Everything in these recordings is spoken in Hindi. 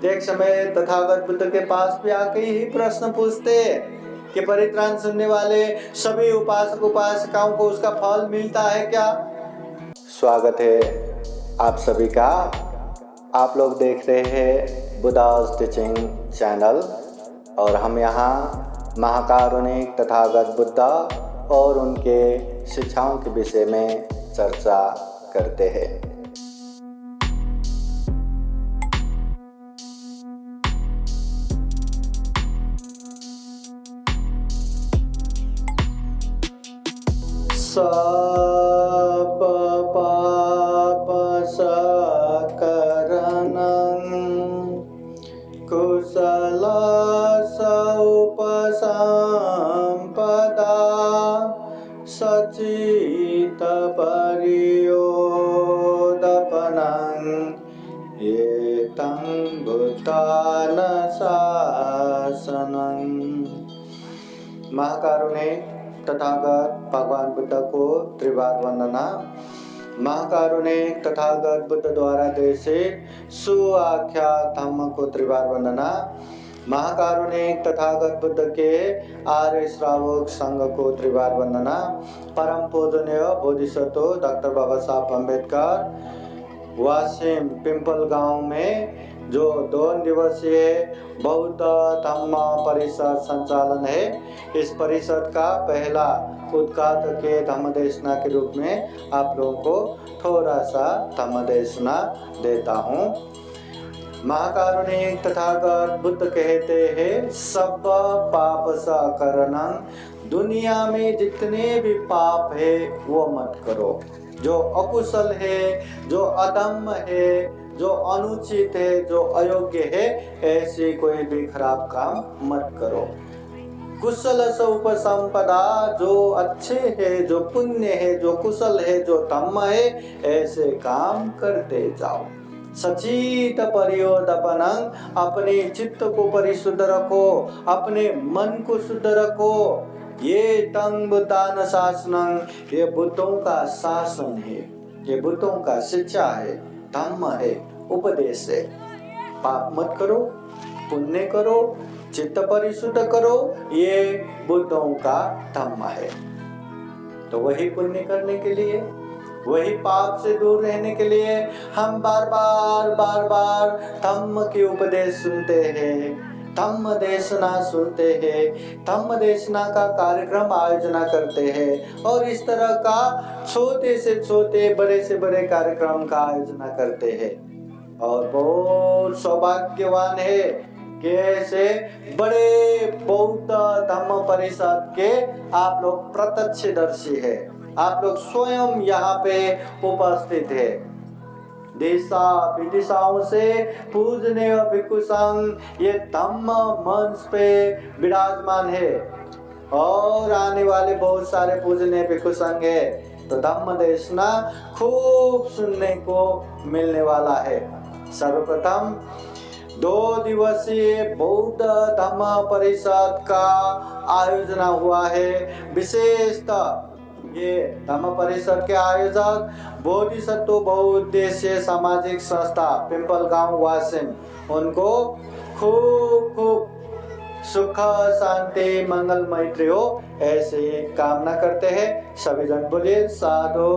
एक समय तथागत बुद्ध के पास भी आके यही प्रश्न पूछते कि परित्राण सुनने वाले सभी उपासक उपासिकाओं को उसका फल मिलता है क्या। स्वागत है आप सभी का। आप लोग देख रहे हैं बुद्धास टीचिंग चैनल और हम यहाँ महाकारुणिक तथागत बुद्ध और उनके शिक्षाओं के विषय में चर्चा करते हैं। सब पाप सकरणं कुशल उपसंपदा सचित परियोदपनं एतं बुद्धान शासनं। महाकारुणिक तथागत भगवान बुद्ध को त्रिवार वंदना। महाकारुणिक तथागत बुद्ध द्वारा देशित सुआख्यात धम्म को त्रिवार वंदना। महाकारुणिक तथागत बुद्ध के आर्य श्रावक संघ को त्रिवार वंदना। परम पूजनीय बोधिसत्व डॉक्टर बाबा साहब अम्बेडकर वासिम पिंपल गांव में जो 2 दिवसीय बौद्ध धम्म परिषद संचालन है, इस परिषद का पहला उद्घाटकीय धम्म देशना के रूप में आप लोगों को थोड़ा सा धम्म देशना देता हूँ। महाकारुणिक तथागत बुद्ध कहते हैं सब पाप सकरणं, दुनिया में जितने भी पाप है वो मत करो। जो अकुशल है, जो अधम्म है, जो अनुचित है, जो अयोग्य है, ऐसे कोई भी खराब काम मत करो। कुशल उपसंपदा, जो अच्छे है, जो पुण्य है, जो कुशल है, जो धम्म है, ऐसे काम करते जाओ। सचित परियोदपनं, अपने चित्त को परिशुद्ध रखो, अपने मन को शुद्ध रखो। ये तं बुद्धान शासनं, ये बुद्धों का शासन है, ये बुद्धों का शिक्षा है, धम्म है, उपदेश है। पाप मत करो, पुण्य करो, चित्त परिशुद्ध करो, ये बुद्धों का धम्म है। तो वही पुण्य करने के लिए, वही पाप से दूर रहने के लिए हम बार बार धम्म के उपदेश सुनते हैं, धम्म देशना सुनते हैं, धम्म देशना का कार्यक्रम आयोजना करते हैं और इस तरह का छोटे से छोटे बड़े से बड़े कार्यक्रम का आयोजना करते हैं। और बहुत सौभाग्यवान है कि ऐसे बड़े बौद्ध धम्म परिषद के आप लोग प्रत्यक्षदर्शी है, आप लोग स्वयं यहाँ पे उपस्थित है। देशा विदेशाओं से पूजनीय भिक्षु संघ ये धम्म मंच पे विराजमान है और आने वाले बहुत सारे पूजनीय भिक्षु संघ है। तो धम्म देशना खूब सुनने को मिलने वाला है। सर्वप्रथम 2 दिवसीय बौद्ध धम्म परिषद का आयोजना हुआ है। विशेषतः ये धम्म परिषद के आयोजक बोधिसत्व बहुउद्देशीय सामाजिक संस्था पिंपल गांव वासिम, उनको खूब सुख शांति मंगल मैत्री हो ऐसे कामना करते हैं। सभी जन बोलिए साधु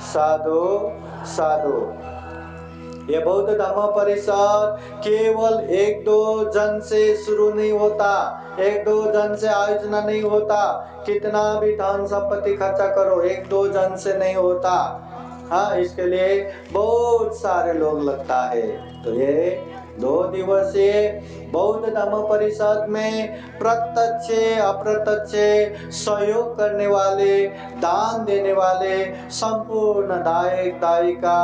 साधु साधु। ये बौद्ध धम्म परिषद केवल 1-2 जन से शुरू नहीं होता, 1-2 जन से आयोजना नहीं होता। कितना भी धन संपत्ति खर्चा करो, 1-2 जन से नहीं होता। हाँ, इसके लिए बहुत सारे लोग लगता है। तो ये 2 दिवसीय बौद्ध धम्म परिषद में प्रत्यक्ष अप्रत्यक्ष सहयोग करने वाले, दान देने वाले संपूर्ण दायक दायिका,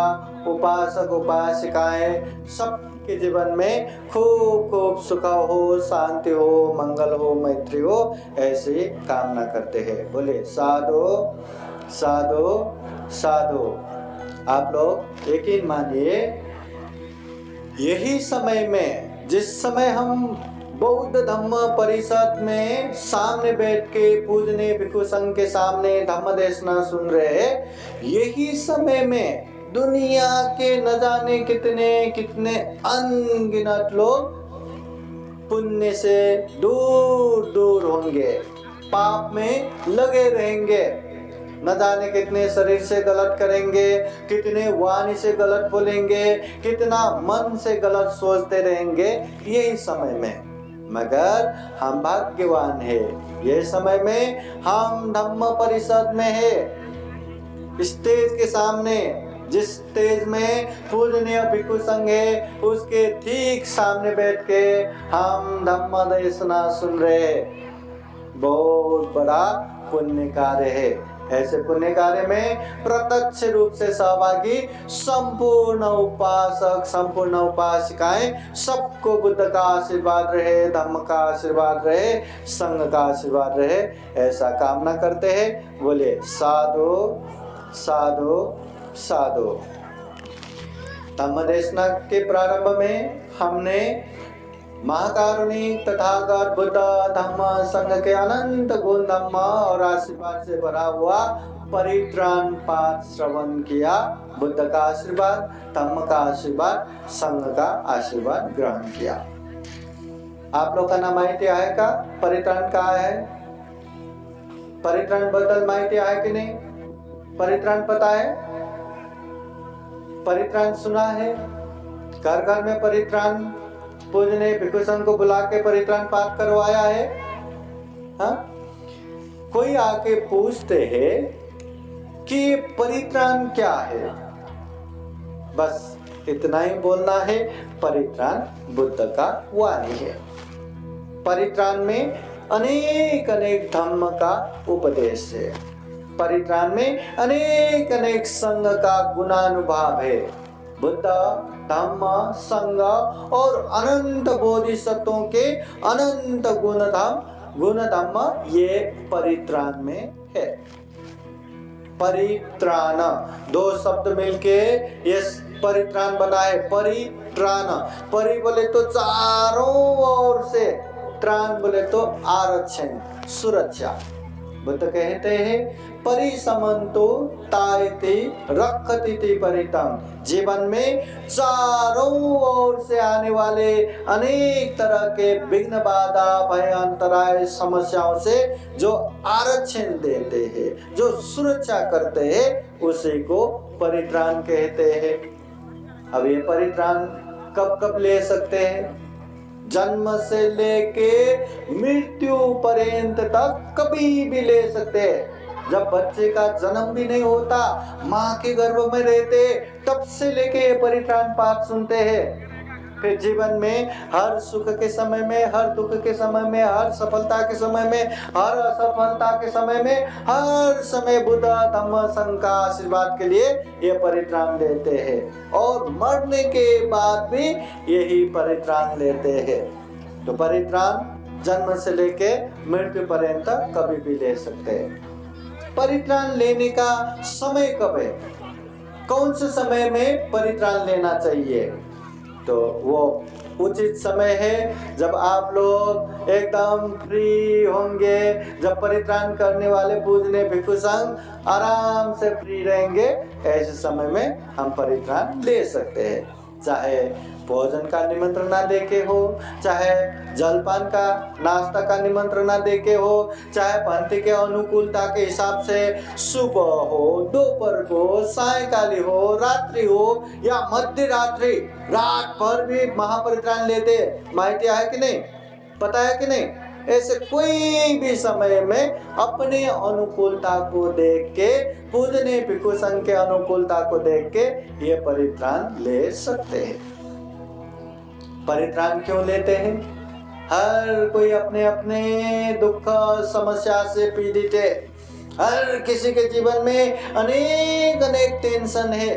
उपासक उपासिकाएं सबके जीवन में खूब सुख हो, शांति हो, मंगल हो, मैत्री हो ऐसी कामना करते हैं। बोले साधु साधु साधु। आप लोग यकीन मानिए, यही समय में जिस समय हम बौद्ध धम्म परिषद में सामने बैठ के पूजनीय भिक्षु संघ के सामने धम्म देशना सुन रहे हैं, यही समय में दुनिया के न जाने कितने कितने अनगिनत लोग पुण्य से दूर दूर होंगे, पाप में लगे रहेंगे, न जाने कितने शरीर से गलत करेंगे, कितने वाणी से गलत बोलेंगे, कितना मन से गलत सोचते रहेंगे यही समय में। मगर हम भाग्यवान है, ये समय में हम धम्म परिषद में है, स्टेज के सामने, जिस स्टेज में पूजनीय भिक्षु संघ है उसके ठीक सामने बैठ के हम धम्म देशना सुन रहे हैं। बहुत बड़ा पुण्य कार्य है। ऐसे पुण्य कार्य में प्रत्यक्ष रूप से सहभागी संपूर्ण उपासक, संपूर्ण उपासिकाएं, सबको बुद्ध का आशीर्वाद रहे, धम्म का आशीर्वाद रहे, संघ का आशीर्वाद रहे, ऐसा कामना करते हैं। बोले साधु साधु साधु। धम्म देशना के प्रारंभ में हमने महाकारुणिक तथागत बुद्ध धम्म संघ के अनंत गुण धम्म और आशीर्वाद से भरा हुआ परित्राण पाठ श्रवण किया। बुद्ध का आशीर्वाद, धम्म का आशीर्वाद, संघ का आशीर्वाद ग्रहण किया। आप लोग का नाम माहिती आहे का? परित्राण काय है? परित्राण बद्दल माहिती आहे कि नहीं? परित्राण पता है? परित्राण सुना है? घर घर में परित्राण पूजने भिक्षु संघ को बुला के परित्राण पाठ करवाया है। हाँ? कोई आके पूछते हैं कि परित्राण क्या है, बस इतना ही बोलना है, परित्राण बुद्ध का वाणी है। परित्राण में अनेक अनेक धम्म का उपदेश है, परित्राण में अनेक अनेक संघ का गुणानुभाव है। बुद्ध, धम्म, संघ और अनंत बोधिसत्वों के अनंत गुण धम्म ये परित्राण में है। परित्राण दो शब्द मिलके ये परित्राण बना है। परित्राण, परि बोले तो चारों ओर से, त्राण बोले तो आरक्षण, सुरक्षा। बुद्ध कहते हैं परिसमंतो तायति रक्षति परितम। जीवन में चारों ओर से आने वाले अनेक तरह के विघ्न, बाधा, भय, अंतराय, समस्याओं से जो आरक्षण देते हैं, जो सुरक्षा करते हैं, उसी को परित्राण कहते हैं। अब ये परित्राण कब कब ले सकते हैं? जन्म से लेके मृत्यु पर्यंत तक कभी भी ले सकते हैं। जब बच्चे का जन्म भी नहीं होता, माँ के गर्भ में रहते, तब से लेके परित्राण पाठ सुनते हैं। फिर जीवन में हर सुख के समय में, हर दुख के समय में, हर सफलता के समय में, हर असफलता के समय में, हर समय बुद्ध धम्म संघ का आशीर्वाद के लिए ये परित्राण लेते हैं और मरने के बाद भी यही परित्राण लेते हैं। तो परित्राण जन्म से लेके मृत्यु पर्यंत कभी भी ले सकते हैं। परित्राण लेने का समय कब है? कौन से समय में परित्राण लेना चाहिए? तो वो उचित समय है जब आप लोग एकदम फ्री होंगे, जब परित्राण करने वाले पूजने भिक्षु संघ आराम से फ्री रहेंगे, ऐसे समय में हम परित्राण ले सकते हैं। चाहे भोजन का निमंत्रण ना देके हो, चाहे जलपान का नाश्ता का निमंत्रण ना देके हो, चाहे पंथी के अनुकूलता के हिसाब से सुबह हो, दोपहर को, सायकाली हो, रात्रि हो या मध्य रात्रि, रात भर भी महापरित्राण लेते। माहिती है कि नहीं? पता है कि नहीं? ऐसे कोई भी समय में अपने अनुकूलता को देख के, पूजने भिक्षु संघ के अनुकूलता को देख के ये परित्राण ले सकते हैं। परित्राण क्यों लेते हैं? हर कोई अपने अपने दुख समस्या से पीड़ित है। हर किसी के जीवन में अनेक अनेक टेंशन है,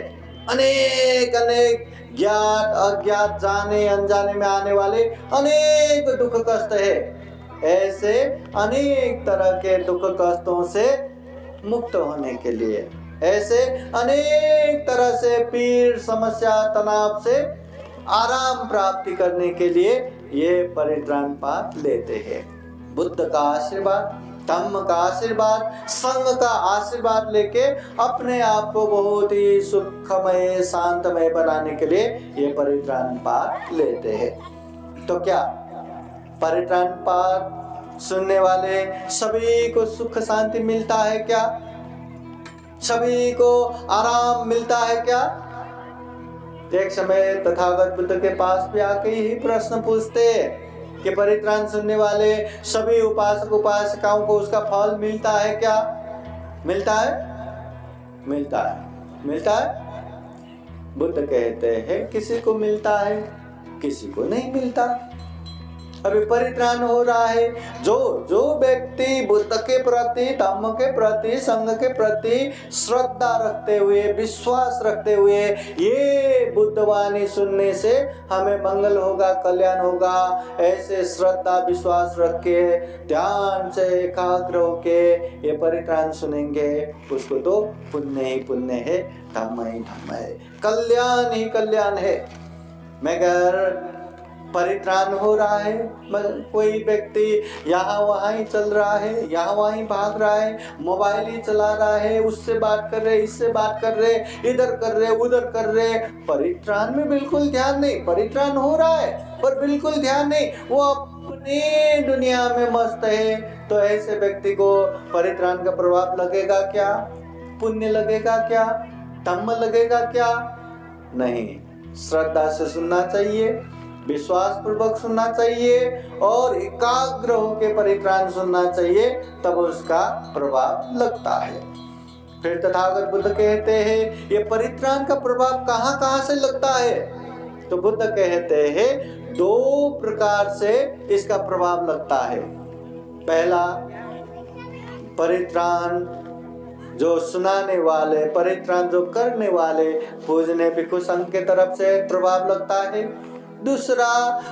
अनेक अनेक ज्ञात अज्ञात, जाने अनजाने में आने वाले अनेक दुख कष्ट है। ऐसे अनेक तरह के दुख कष्टों से मुक्त होने के लिए, ऐसे अनेक तरह से पीड़, समस्या, तनाव से आराम प्राप्ति करने के लिए ये परित्राण पाठ लेते हैं। बुद्ध का आशीर्वाद, धम्म का आशीर्वाद, संघ का आशीर्वाद लेके अपने आप को बहुत ही सुखमय शांतमय बनाने के लिए ये परित्राण पाठ लेते हैं। तो क्या परित्राण पाठ सुनने वाले सभी को सुख शांति मिलता है क्या? सभी को आराम मिलता है क्या? एक समय तथागत बुद्ध के पास भी आके ही प्रश्न पूछते कि परित्राण सुनने वाले सभी उपासक उपासिकाओं को उसका फल मिलता है क्या? मिलता है? मिलता है। मिलता है? बुद्ध कहते हैं किसी को मिलता है, किसी को नहीं मिलता। अभी परित्राण हो रहा है। जो व्यक्ति बुद्ध के प्रति, धम्म के प्रति, संघ के प्रति श्रद्धा रखते हुए, विश्वास रखते हुए ये बुद्धवाणी सुनने से हमें मंगल होगा, कल्याण होगा, ऐसे श्रद्धा विश्वास रख के ध्यान से एकाग्र होके ये परित्राण सुनेंगे, उसको तो पुण्य ही पुण्य है, धम्म ही धम्म है, कल्याण ही कल्याण है। मगर परित्राण हो रहा है, कोई व्यक्ति यहाँ वहाँ ही चल रहा है, यहाँ वहाँ ही भाग रहा है, मोबाइल ही चला रहा है, उससे बात कर रहे, इससे बात कर रहे, इधर कर रहे, उधर कर रहे, परित्राण में बिल्कुल ध्यान नहीं। परित्राण हो रहा है पर बिल्कुल ध्यान नहीं, वो अपने दुनिया में मस्त है। तो ऐसे व्यक्ति को परित्राण का प्रभाव लगेगा क्या? पुण्य लगेगा क्या? धम्म लगेगा क्या? नहीं। श्रद्धा से सुनना चाहिए, विश्वास पूर्वक सुनना चाहिए और एकाग्र होकर परित्राण सुनना चाहिए, तब उसका प्रभाव लगता है। फिर तथागत बुद्ध कहते हैं ये परित्राण का प्रभाव कहाँ कहाँ से लगता है? तो बुद्ध कहते हैं 2 प्रकार से इसका प्रभाव लगता है। पहला, परित्राण जो सुनाने वाले, परित्राण जो करने वाले पूजने भिक्षु संघ के तरफ से प्रभाव लगता है। दूसरा,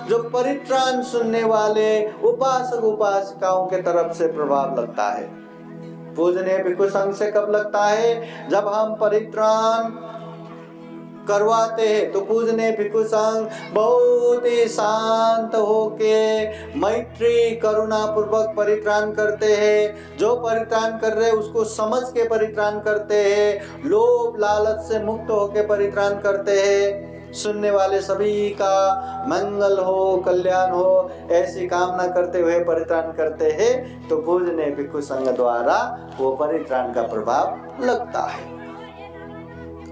जो परित्राण सुनने वाले उपासक उपासिकाओं के तरफ से प्रभाव लगता है। पूजने भिक्षु संघ से कब लगता है? जब हम परित्राण करवाते हैं तो पूजने भिक्षु संघ बहुत ही शांत होके मैत्री करुणा पूर्वक परित्राण करते हैं। जो परित्राण कर रहे हैं उसको समझ के परित्राण करते हैं, लोभ लालच से मुक्त होके परित्राण करते हैं। सुनने वाले सभी का मंगल हो, कल्याण हो, ऐसी कामना करते हुए परित्राण करते हैं। तो पूजने भिक्षु संघ द्वारा वो परित्राण का प्रभाव लगता है।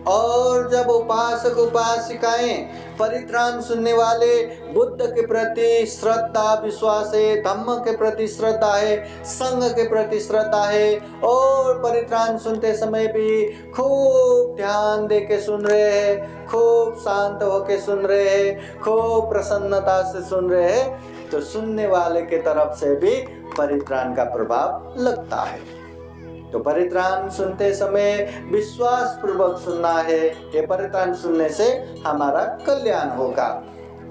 और जब उपासक उपासिकाएं परित्राण सुनने वाले बुद्ध के प्रति श्रद्धा विश्वास है, धम्म के प्रति श्रद्धा है, संघ के प्रति श्रद्धा है और परित्राण सुनते समय भी खूब ध्यान दे के सुन रहे हैं, खूब शांत होके सुन रहे हैं, खूब प्रसन्नता से सुन रहे हैं, तो सुनने वाले के तरफ से भी परित्राण का प्रभाव लगता है। तो परित्राण सुनते समय विश्वास पूर्वक सुनना है, ये परित्राण सुनने से हमारा कल्याण होगा।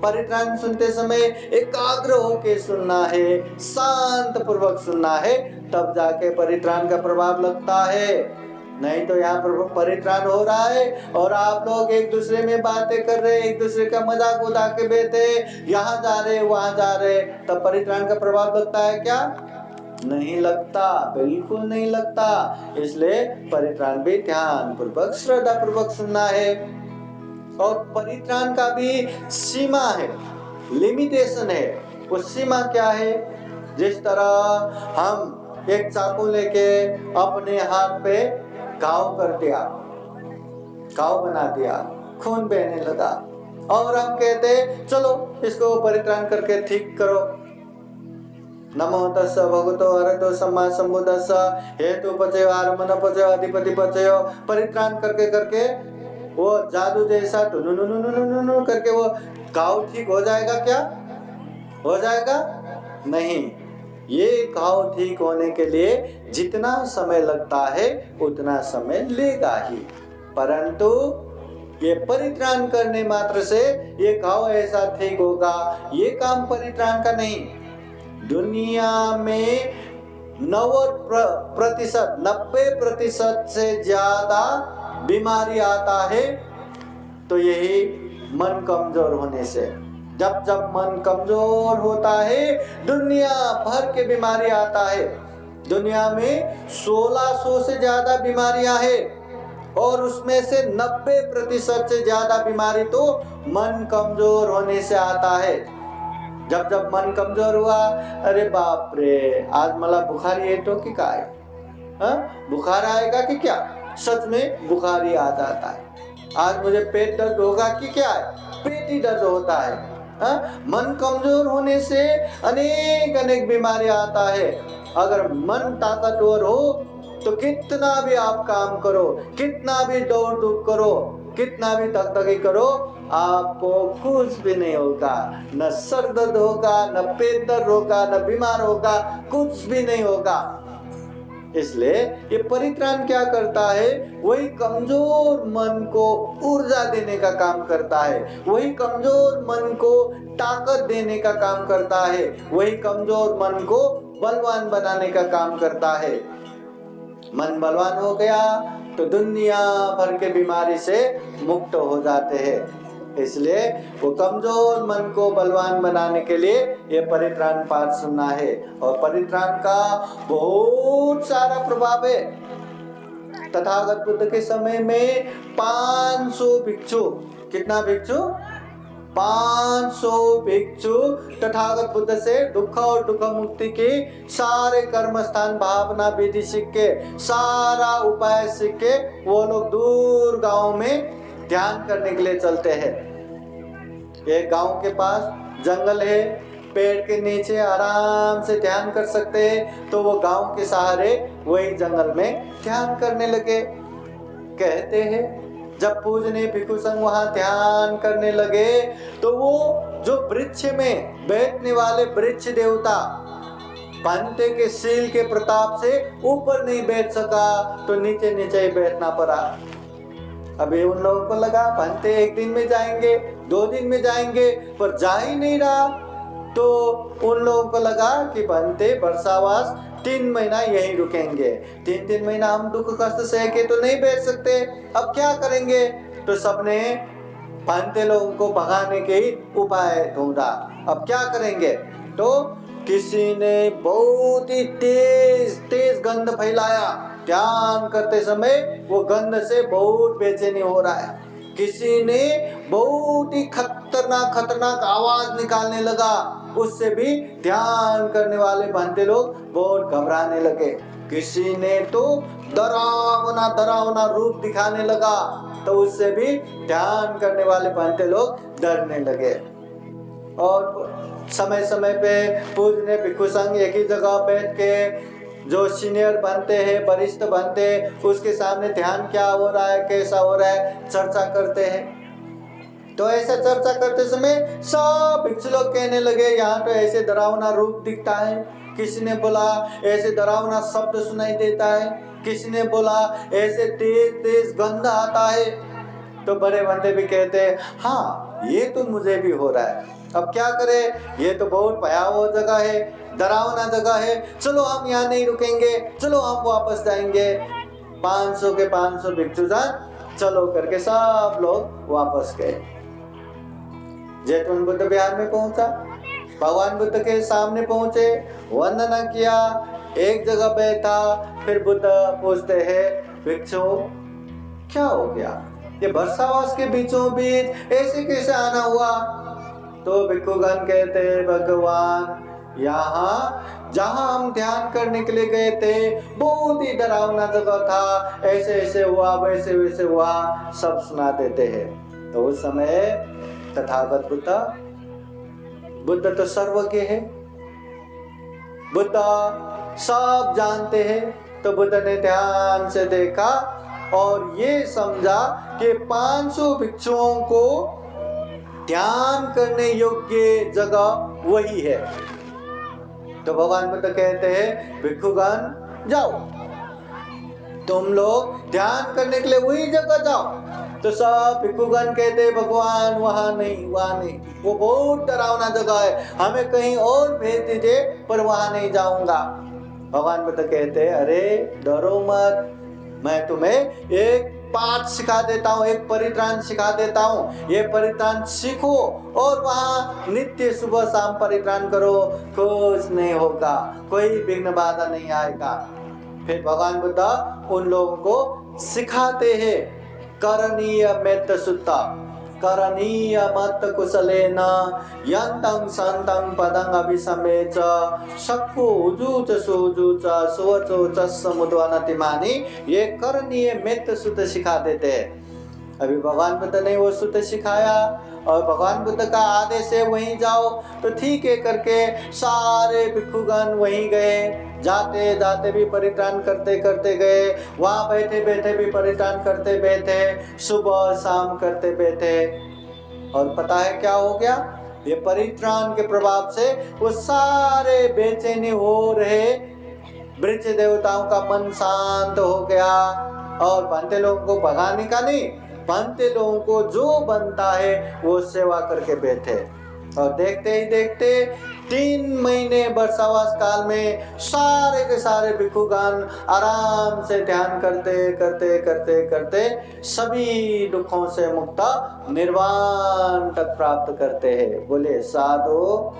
परित्राण सुनते समय एकाग्र होके सुनना है, शांत पूर्वक सुनना है, तब जाके परित्राण का प्रभाव लगता है। नहीं तो यहाँ पर परित्राण हो रहा है और आप लोग एक दूसरे में बातें कर रहे, एक दूसरे का मजाक उड़ा के बैठे, यहाँ जा रहे वहाँ जा रहे, तब परित्राण का प्रभाव लगता है क्या? नहीं लगता, बिल्कुल नहीं लगता। इसलिए परित्राण भी ध्यान पूर्वक श्रद्धा पूर्वक सुनना है। और परित्राण का भी सीमा है, लिमिटेशन है। वो सीमा क्या है? जिस तरह हम एक चाकू लेके अपने हाथ पे घाव कर दिया, घाव बना दिया, खून बहने लगा और हम कहते चलो इसको परित्राण करके ठीक करो। नमो तस्स भगवतो अरहतो सम्मा सम्बुद्धस्स हेतु पचयो आरमन पचयो अधिपति पचयो। परित्राण करके करके वो जादू जैसा नु करके वो घाव ठीक हो जाएगा क्या? हो जाएगा? नहीं। ये घाव ठीक होने के लिए जितना समय लगता है उतना समय लेगा ही, परंतु ये परित्राण करने मात्र से ये घाव ऐसा ठीक होगा। ये काम परित्राण का नहीं। दुनिया में 90% से ज्यादा बीमारी आता है तो यही मन कमजोर होने से। जब जब मन कमजोर होता है दुनिया भर के बीमारी आता है। दुनिया में 1600 से ज्यादा बीमारियां हैं और उसमें से 90% से ज्यादा बीमारी तो मन कमजोर होने से आता है। जब जब मन कमजोर हुआ, अरे बाप रे, आज मला बुखार येतो की काय, बुखार आएगा कि क्या? सच में बुखार ही आ जाता है। आज मुझे पेट दर्द होगा कि क्या है, पेट ही दर्द होता है। मन कमजोर होने से अनेक अनेक बीमारी आता है। अगर मन ताकतवर हो तो कितना भी आप काम करो, कितना भी दौड़ धूप करो, कितना भी दगदगी करो, आपको कुछ भी नहीं होगा। न सर दर्द होगा, न पेट दर्द होगा, न बीमार होगा, कुछ भी नहीं होगा। इसलिए ये परित्राण क्या करता है? वही कमजोर मन को ऊर्जा देने का काम करता है, वही कमजोर मन को ताकत देने का काम करता है, वही कमजोर मन को बलवान बनाने का काम करता है। मन बलवान हो गया तो दुनिया भर के बीमारी से मुक्त हो जाते हैं। इसलिए वो कमजोर मन को बलवान बनाने के लिए ये परित्राण पाठ सुनना है। और परित्राण का बहुत सारा प्रभाव है। तथागत बुद्ध के समय में 500 भिक्षु, कितना भिक्षु? 500 भिक्षु तथागत बुद्ध से दुख और दुख मुक्ति की सारे कर्म स्थान भावना विधि सीख के, सारा उपाय सीख के वो लोग दूर गांव में ध्यान करने के लिए चलते हैं। एक गांव के पास जंगल है, पेड़ के नीचे आराम से ध्यान कर सकते हैं, तो वो गांव के सहारे वही जंगल में ध्यान करने लगे। कहते हैं जब पूजनीय भिक्षु संघ वहां ध्यान करने लगे तो वो जो वृक्ष में बैठने वाले वृक्ष देवता भंते के शील के प्रताप से ऊपर नहीं बैठ सका, तो नीचे नीचे ही बैठना पड़ा। अभी उन लोगों को लगा भंते एक दिन में जाएंगे, 2 दिन में जाएंगे, पर जा ही नहीं रहा। तो उन लोगों को लगा कि भंते वर्षावास 3 महीना यहीं रुकेंगे, 3 महीना हम दुख कष्ट सह के तो नहीं बैठ सकते, अब क्या करेंगे? तो सबने भंते लोगों को भगाने के ही उपाय ढूंढा। अब क्या करेंगे? तो किसी ने बहुत ही तेज तेज गंध फैलाया। ध्यान करते समय वो गंध से बहुत बेचैनी हो रहा है। किसी ने बहुत ही खतरनाक आवाज निकालने लगा, उससे भी ध्यान करने वाले भंते लोग बहुत घबराने लगे। किसी ने तो डरावना रूप दिखाने लगा, तो उससे भी ध्यान करने वाले भंते लोग डरने लगे। और समय समय पे पूजनीय भिक्षु संघ एक ही जगह बैठ के जो सीनियर बनते हैं, वरिष्ठ बनते हैं, उसके सामने ध्यान क्या हो रहा है, कैसा हो रहा है, चर्चा करते हैं। तो ऐसा चर्चा करते समय सब भिक्षु लोग कहने लगे यहाँ तो ऐसे डरावना रूप दिखता है, किसी ने बोला ऐसे डरावना शब्द सुनाई देता है, किसी ने बोला ऐसे तेज तेज गंध आता है। तो बड़े बंदे भी कहते हैं हाँ ये तो मुझे भी हो रहा है, अब क्या करें, ये तो बहुत भयावह जगह है, डरावना जगह है, चलो हम यहाँ नहीं रुकेंगे, चलो हम वापस जाएंगे। 500 के 500 भिक्षु जान चलो करके सब लोग वापस गए। जैतून बुद्ध विहार में पहुंचा, भगवान बुद्ध के सामने पहुंचे, वंदना किया, एक जगह बैठा। फिर बुद्ध पूछते हैं भिक्षु क्या हो गया, ये वर्षावास के बीचों बीच ऐसे कैसे आना हुआ? तो भिक्षुगण कहते हैं भगवान यहाँ जहाँ हम ध्यान करने के लिए गए थे बहुत ही डरावना जगह था, ऐसे ऐसे हुआ, वैसे वैसे हुआ, सब सुना देते हैं। तो उस समय तथागत बुद्ध तो सर्वज्ञ है, बुद्ध सब जानते हैं। तो बुद्ध ने ध्यान से देखा और ये समझा कि 500 भिक्षुओं को ध्यान करने योग्य जगह वही है। तो भगवान बुद्ध कहते हैं भिक्षुगण जाओ, तुम लोग ध्यान करने के लिए वही जगह जाओ। तो सब भिक्षुगण कहते हैं भगवान वहां नहीं, वहां नहीं, वो बहुत डरावना जगह है, हमें कहीं और भेज दीजिए, पर वहां नहीं जाऊंगा। भगवान बुद्ध कहते हैं अरे डरो मत, मैं तुम्हें एक पाठ सिखा देता हूँ, एक परित्राण सिखा देता हूँ, ये परित्राण सीखो और वहाँ नित्य सुबह शाम परित्राण करो, कुछ नहीं होगा, कोई विघ्न बाधा नहीं आएगा। फिर भगवान बुद्ध उन लोगों को सिखाते हैं करणीय मेत्त सुत्ता, करणीय मत कुशलेन यन्तं संतं पदं अभिसमेच सक्कु उजूच सुजूच सुवचो चस्समुद्वनतिमानी, ये करणीय मेत्त सुत्त सिखा देते हैं। अभी भगवान बुद्ध ने वो सूत्र सिखाया और भगवान बुद्ध का आदेश है वहीं जाओ, तो ठीक है करके सारे भिक्षुगण वहीं गए, जाते जाते भी परित्राण करते करते गए, वहाँ बैठे बैठे भी परित्राण करते बैठे, सुबह शाम करते बैठे। और पता है क्या हो गया? ये परित्राण के प्रभाव से वो सारे बेचैनी हो रहे वृक्ष देवताओं का मन शांत हो गया और बनते लोगों को भगाने का नहीं, बनते लोगों को जो बनता है वो सेवा करके बैठे। और देखते ही देखते 3 महीने वर्षावास काल में सारे के सारे भिक्षुगण आराम से ध्यान करते करते करते करते सभी दुखों से मुक्त निर्वाण तक प्राप्त करते हैं। बोले साधो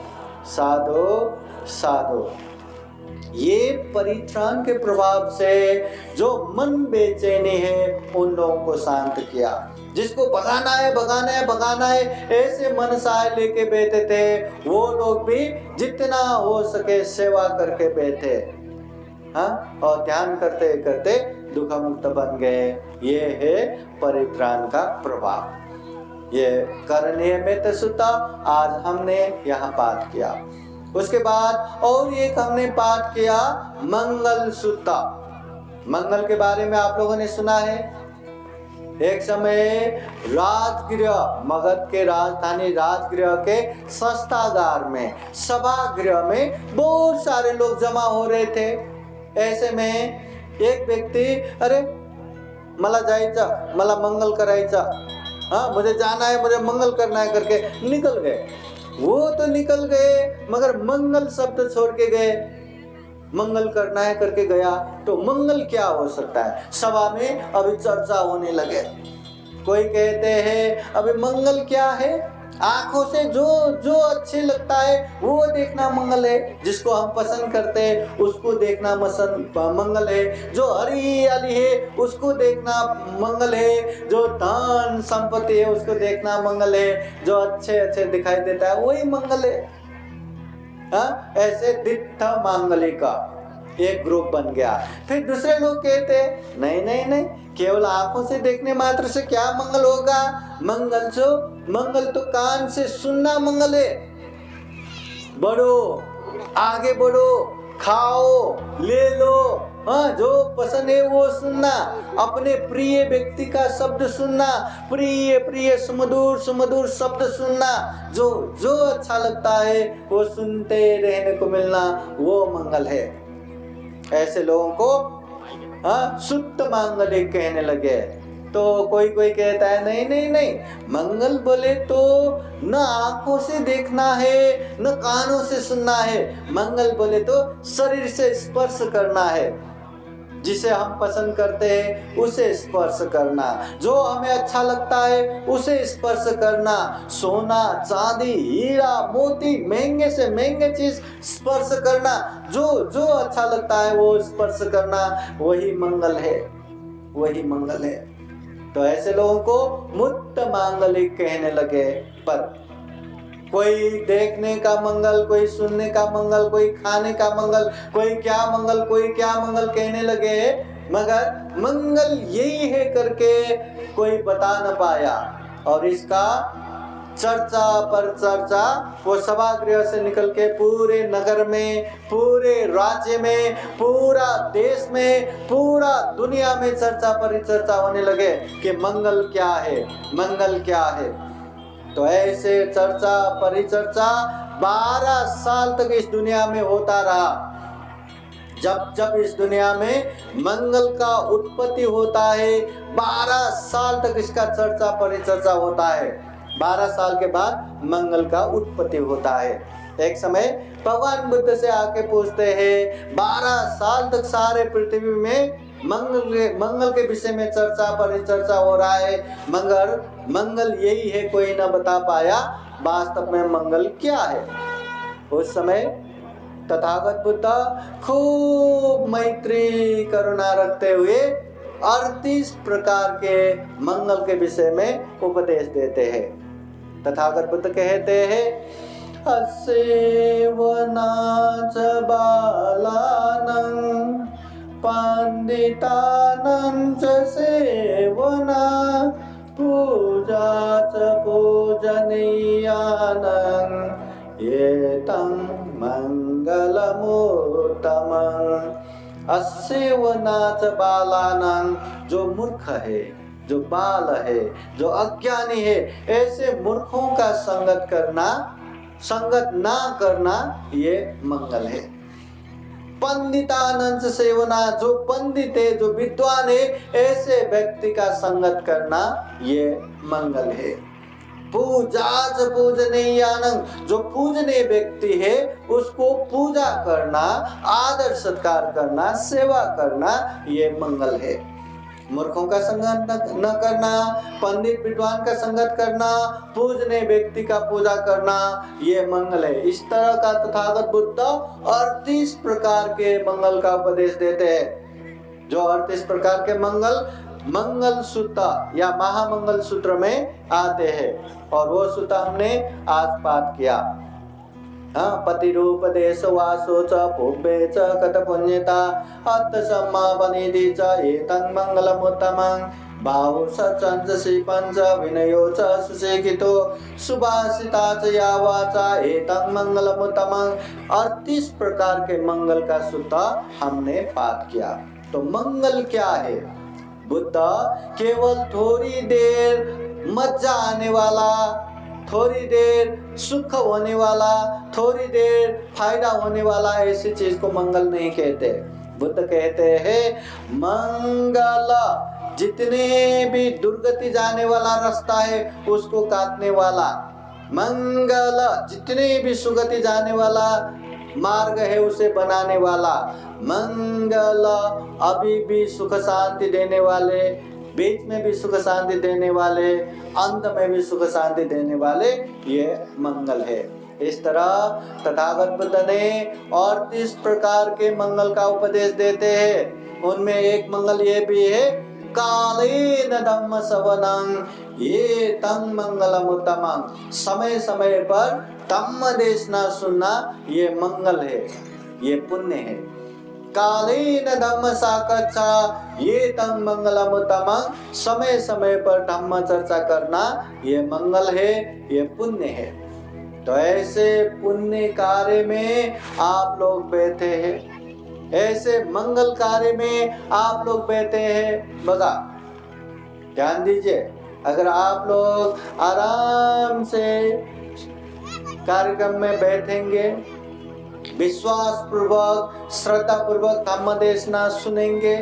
साधो साधो। ये परित्राण के प्रभाव से जो मन बेचैनी है उन लोगों को शांत किया। जिसको भगाना है भगाना है भगाना है ऐसे मन साय लेके बैठे थे, वो लोग भी जितना हो सके सेवा करके बैठे, हाँ, और ध्यान करते करते दुख मुक्त बन गए। ये है परित्राण का प्रभाव। ये करणीय मेत्त सुत्ता आज हमने यहाँ पाठ किया। उसके बाद और एक हमने पाठ किया मंगल सुत्ता। मंगल के बारे में आप लोगों ने सुना है। एक समय राजगृह, मगध के राजधानी राजगृह के संस्थागार में, सभागृह में बहुत सारे लोग जमा हो रहे थे। ऐसे में एक व्यक्ति, अरे मला जायचं, मला मंगल करायचं, हाँ मुझे जाना है, मुझे मंगल करना है करके निकल गए। वो तो निकल गए मगर मंगल शब्द छोड़ के गए। मंगल करना है करके गया तो मंगल क्या हो सकता है? सभा में अभी चर्चा होने लगे। कोई कहते हैं अभी मंगल क्या है? आंखों से जो जो अच्छे लगता है वो देखना मंगल है। जिसको हम पसंद करते हैं उसको देखना मंगल है। जो हरियाली है उसको देखना मंगल है। जो धन संपत्ति है उसको देखना मंगल है। जो अच्छे अच्छे दिखाई देता है वही मंगल है। हाँ, ऐसे दिट्ठ मांगलिका एक ग्रुप बन गया। फिर दूसरे लोग कहते नहीं नहीं नहीं, केवल आंखों से देखने मात्र से क्या मंगल होगा? मंगल तो कान से सुनना मंगल है। बढ़ो, आगे बढ़ो, खाओ, ले लो, हाँ जो पसंद है वो सुनना, अपने प्रिय व्यक्ति का शब्द सुनना, प्रिय प्रिय सुमधुर सुमधुर शब्द सुनना, जो जो अच्छा लगता है वो सुनते रहने को मिलना, वो मंगल है। ऐसे लोगों को हाँ शुद्ध मांगलिक कहने लगे। तो कोई कोई कहता है नहीं नहीं नहीं, मंगल बोले तो न आंखों से देखना है न कानों से सुनना है। मंगल बोले तो शरीर से स्पर्श करना है। जिसे हम पसंद करते हैं उसे स्पर्श करना, जो हमें अच्छा लगता है उसे स्पर्श करना। सोना चांदी हीरा मोती महंगे से महंगे चीज स्पर्श करना, जो जो अच्छा लगता है वो स्पर्श करना, वही मंगल है, वही मंगल है। तो ऐसे लोगों को मुक्त मांगलिक कहने लगे। पर कोई देखने का मंगल, कोई सुनने का मंगल, कोई खाने का मंगल, कोई क्या मंगल कहने लगे, मगर मंगल यही है करके कोई बता न पाया। और इसका चर्चा पर चर्चा वो सभागृह से निकल के पूरे नगर में, पूरे राज्य में, पूरा देश में, पूरा दुनिया में चर्चा परिचर्चा होने लगे कि मंगल क्या है, मंगल क्या है। तो ऐसे चर्चा परिचर्चा 12 साल तक इस दुनिया में होता रहा। जब जब इस दुनिया में मंगल का उत्पत्ति होता है 12 साल तक इसका चर्चा परिचर्चा होता है। 12 साल के बाद मंगल का उत्पत्ति होता है। एक समय भगवान बुद्ध से आके पूछते हैं 12 साल तक सारे पृथ्वी में मंगल के विषय में चर्चा परिचर्चा हो रहा है, मगर मंगल यही है कोई न बता पाया वास्तव में मंगल क्या है। उस समय तथागत बुद्ध खूब मैत्री करुणा रखते हुए 38 प्रकार के मंगल के विषय में उपदेश देते हैं। तथागत बुद्ध कहते हैं, असेवनाच बालानं पंडितानं च सेवना पूजा च पूजनीयानं एतं मंगलमुत्तमम्। असेवनाच बालानं, जो मूर्ख है, जो बाल है, जो अज्ञानी है, ऐसे मूर्खों का संगत ना करना ये मंगल है। पंडितानंद सेवना, जो पंडित है, जो विद्वान है, ऐसे व्यक्ति का संगत करना ये मंगल है। पूजाच पूजनीयानं, जो पूजनीय व्यक्ति है उसको पूजा करना, आदर सत्कार करना, सेवा करना ये मंगल है। मूर्खों का संगत न करना, पंडित विद्वान का संगत करना, पूजनीय व्यक्ति का पूजा करना ये मंगल है। इस तरह का तथागत बुद्ध 38 प्रकार के मंगल का उपदेश देते हैं। जो 38 प्रकार के मंगल सूत्र या महामंगल सूत्र में आते हैं, और वो सूत्र हमने आज पाठ किया। पतिरूपदेश वासो च पुब्बे च कत पुण्यता अत्त सम्मापनिधि च एतं मंगलमुत्तमं बाहु सचंजसि पंच विनयो च सुशिक्षितो सुभाषिता च या वाचा एतं मंगलमुत्तमं। 38 प्रकार के मंगल का सूत्र हमने पाठ किया। तो मंगल क्या है? बुद्ध केवल थोड़ी देर मजा आने वाला, थोड़ी देर सुख होने वाला, थोड़ी देर फायदा होने वाला ऐसी चीज को मंगल नहीं कहते। बुद्ध कहते हैं मंगल जितने भी दुर्गति जाने वाला रास्ता है उसको काटने वाला, मंगल जितने भी सुगति जाने वाला मार्ग है उसे बनाने वाला, मंगल अभी भी सुख शांति देने वाले, बीच में भी सुख शांति देने वाले, अंत में भी सुख शांति देने वाले ये मंगल है। इस तरह तथागत बुद्ध ने 38 प्रकार के मंगल का उपदेश देते हैं। उनमें एक मंगल ये भी है, कालेन धम्म श्रवणं एतं मंगलमुत्तमं। समय समय पर धम्म देशना सुनना ये मंगल है, ये पुण्य है। कालेन धम्म साकच्छा एतं मंगलमुत्तमं, समय समय पर धम्म चर्चा करना ये मंगल है, ये पुण्य है। तो ऐसे पुण्य कार्य में आप लोग बैठे हैं, ऐसे मंगल कार्य में आप लोग बैठे हैं। बगा ध्यान दीजिए, अगर आप लोग आराम से कार्यक्रम में बैठेंगे, विश्वास पूर्वक श्रद्धा पूर्वक धम्म देशना सुनेंगे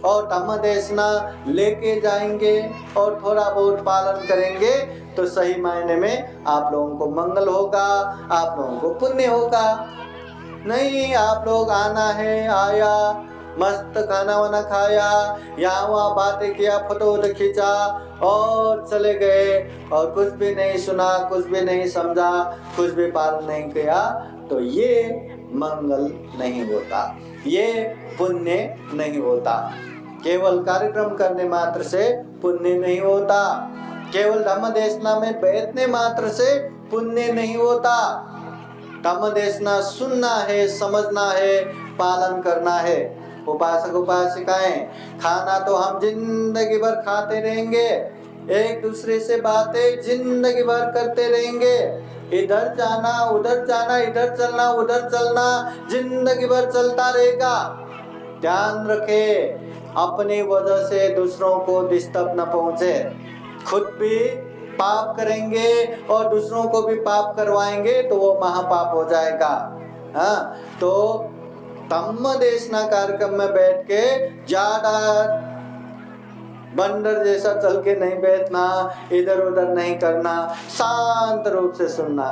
और धम्म देशना लेके जाएंगे और थोड़ा बहुत पालन करेंगे तो सही मायने में आप लोगों को मंगल होगा, आप लोगों को पुण्य होगा। नहीं, आप लोग आना है, आया, मस्त खाना वाना खाया, यहाँ वहाँ बातें किया, फोटो खींचा और चले गए और कुछ भी नहीं सुना, कुछ भी नहीं समझा, कुछ भी पालन नहीं किया, तो ये मंगल नहीं होता, ये पुण्य नहीं होता। केवल कार्यक्रम करने मात्र से पुण्य नहीं होता, केवल धम्म देशना में बैठने मात्र से पुण्य नहीं होता। धम्म देशना सुनना है, समझना है, पालन करना है। उपासक उपासिकाएं, खाना तो हम जिंदगी भर खाते रहेंगे, एक दूसरे से बातें जिंदगी भर करते रहेंगे, इधर जाना उधर जाना, इधर चलना उधर चलना, जिंदगी भर चलता रहेगा। ध्यान रखे अपनी वजह से दूसरों को डिस्टर्ब न पहुंचे। खुद भी पाप करेंगे और दूसरों को भी पाप करवाएंगे तो वो महापाप हो जाएगा। हाँ, तो धम्म देशना कार्यक्रम में बैठ के ज्यादा बंदर जैसा चल के नहीं बैठना, इधर उधर नहीं करना, शांत रूप से सुनना।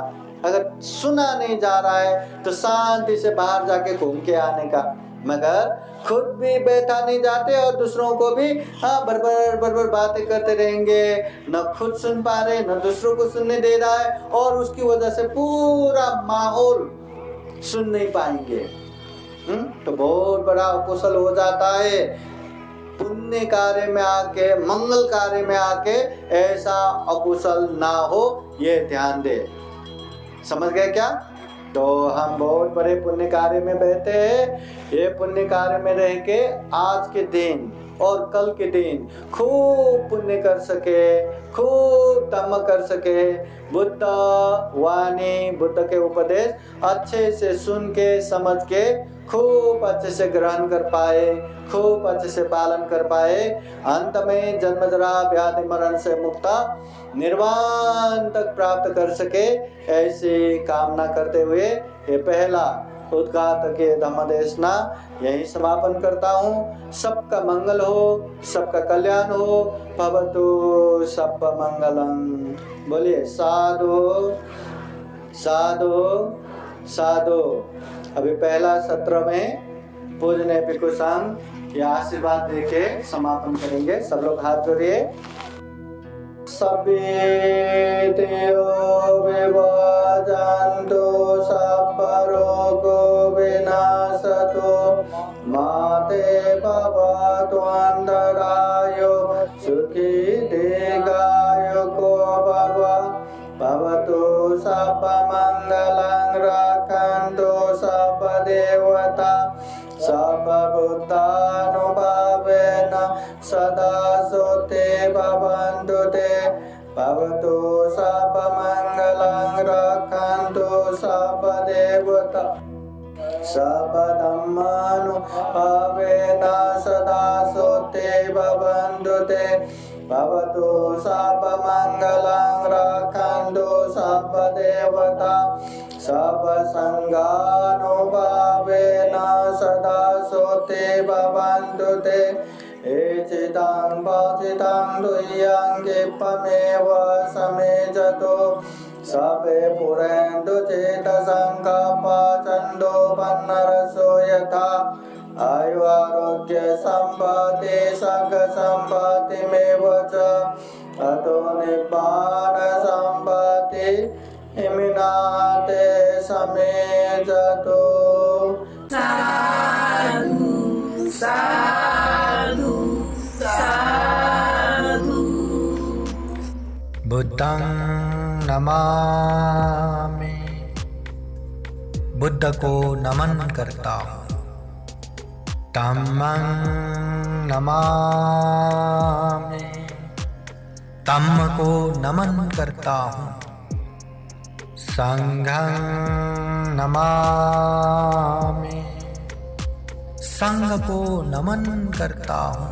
अगर सुना नहीं जा रहा है तो शांति से बाहर जाके घूम के आने का, मगर खुद भी बैठा नहीं जाते और दूसरों को भी बरबर बातें करते रहेंगे, न खुद सुन पा रहे न दूसरों को सुनने दे रहा है, और उसकी वजह से पूरा माहौल सुन नहीं पाएंगे। तो बहुत बड़ा अकुशल हो जाता है। पुण्य कार्य में आके, मंगल कार्य में आके ऐसा अकुशल ना हो, ये ध्यान दे। समझ गए क्या? तो हम बहुत बड़े पुण्य कार्य में बैठे हैं। ये पुण्य कार्य में रह के आज के दिन और कल के दिन खूब पुण्य कर सके, खूब धम्म कर सके, बुद्ध वाणी, बुद्ध के उपदेश अच्छे से सुन के समझ के खूब अच्छे से ग्रहण कर पाए, खूब अच्छे से पालन कर पाए, अंत में जन्म जरा व्याधि मरण से मुक्ता निर्वाण तक प्राप्त कर सके, ऐसी कामना करते हुए ये पहला उद्घाटक के धम्मदेशना यही समापन करता हूँ। सबका मंगल हो, सबका कल्याण हो, भवतु सब मंगलम। बोलिए साधु साधु साधु। अभी पहला सत्र में पूजनीय भिक्षु संघ या आशीर्वाद देके समापन करेंगे। सब लोग हाथ जोड़िए। सभे देव विभाजन्तु सब्बरोगो विनाशतु माते भवतु अन्तरायो सुखी दीर्घायुको भवतु सर्वमङ्गलं रक्षन्तु सर्वदेवता सर्वभूतानुभावेन सदा सोते भवन्तु ते भवतु सर्वमङ्गलं रक्षन्तु सर्वदेवता सर्वधर्मानुभावेन सदा सोते भवन्तु ते भवतु सर्वमङ्गलं रक्षन्तु सर्वदेवता सर्वसङ्गानुभावेन सदा सोते भवन्तु ते एचिदं वाचिदं तुय्यं क्षिप्रमेव समेजतो सभे पुरेन्दु चेतसङ्कपचन्दो पन्नरसो यथा आयुरारोग्य सम्पत्ति सर्गसम्पत्तिमेव च अतो निब्बान सम्पत्ति इमिनाते समेजतो। साधु साधु साधु। बुद्धं नमामि, बुद्ध को नमन करता हूँ। धम्मं नमामि, धम्म को नमन करता हूँ। संघं नमामि, संघ को नमन करता हूँ।